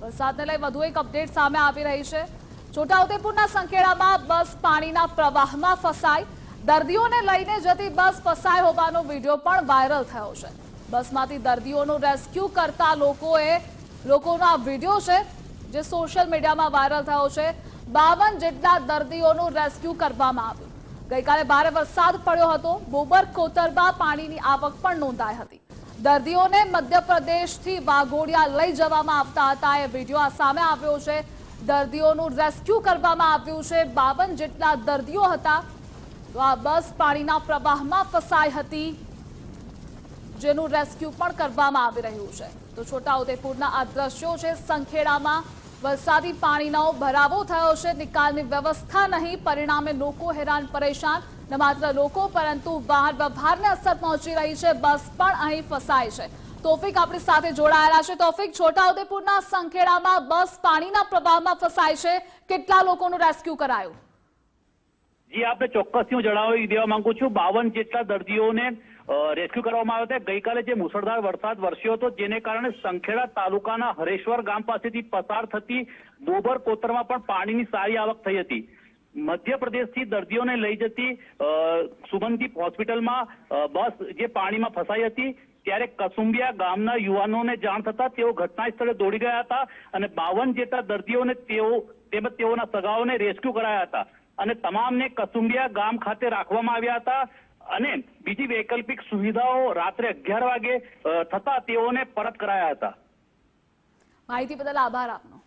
વરસાદને લઈ વધુ એક અપડેટ સામે આવી રહી છે। છોટાઉદેપુરના સંખેડામાં બસ પાણીના પ્રવાહમાં ફસાઈ। દર્દીઓને લઈને જતી બસ ફસાઈ હોવાનો વિડીયો પણ વાયરલ થયો છે। બસમાંથી દર્દીઓનું રેસ્ક્યુ કરતા લોકોનો આ વિડીયો છે જે સોશિયલ મીડિયામાં વાયરલ થયો છે। 52 જેટલા દર્દીઓનું રેસ્ક્યુ કરવામાં આવ્યું। ગઈકાલે ભારે વરસાદ પડ્યો હતો। બોબર કોતરમાં પાણીની આવક પણ નોંધાઈ હતી। દર્દીઓને મધ્યપ્રદેશથી વાઘોડિયા લઈ જવામાં આવતા હતા। એ વિડીયો આ સામે આવ્યો છે। દર્દીઓનું રેસ્ક્યુ કરવામાં આવ્યું છે। 52 જેટલા દર્દીઓ હતા। તો આ બસ પાણીના પ્રવાહમાં ફસાઈ હતી, જેનું રેસ્ક્યુ પણ કરવામાં આવી રહ્યું છે। તો છોટાઉદેપુરના આ દ્રશ્યો છે। સંખેડામાં વરસાદી પાણીનો ભરાવો થયો છે। નિકાલની વ્યવસ્થા નહીં, પરિણામે લોકો હેરાન પરેશાન। ન માત્ર લોકો પરંતુ વાહન વ્યવહારને અસર પહોંચી રહી છે। બસ પણ અહીં ફસાય છે। તોફિક આપણી સાથે જોડાયેલા છે। તોફિક, છોટાઉદેપુરના સંખેડામાં બસ પાણીના પ્રવાહમાં ફસાય છે, કેટલા લોકોનું રેસ્ક્યુ કરાયું? જી, આપણે ચોક્કસ હું જણાવી દેવા માંગુ છું। 52 જેટલા દર્દીઓને રેસ્ક્યુ કરવામાં આવ્યા હતા। ગઈકાલે જે મુસળધાર વરસાદ વરસ્યો હતો, જેને કારણે સંખેડા તાલુકાના હરેશ્વર ગામ પાસેથી પસાર થતી બોબર કોતરમાં પણ પાણીની સારી આવક થઈ હતી। મધ્યપ્રદેશથી દર્દીઓને લઈ જતી સુગંધીપ હોસ્પિટલમાં બસ જે પાણીમાં ફસાઈ હતી, ત્યારે કસુંબિયા ગામના યુવાનોને જાણ થતા તેઓ ઘટના સ્થળે દોડી ગયા હતા અને 52 જેટલા દર્દીઓને તેમજ તેઓના સગાઓને રેસ્ક્યુ કરાયા હતા અને તમામને કસુંબિયા ગામ ખાતે રાખવામાં આવ્યા હતા અને બીજી વૈકલ્પિક સુવિધાઓ રાત્રે 11 વાગે થતા તેઓને પરત કરાયા હતા। માહિતી બદલ આભાર આપનો।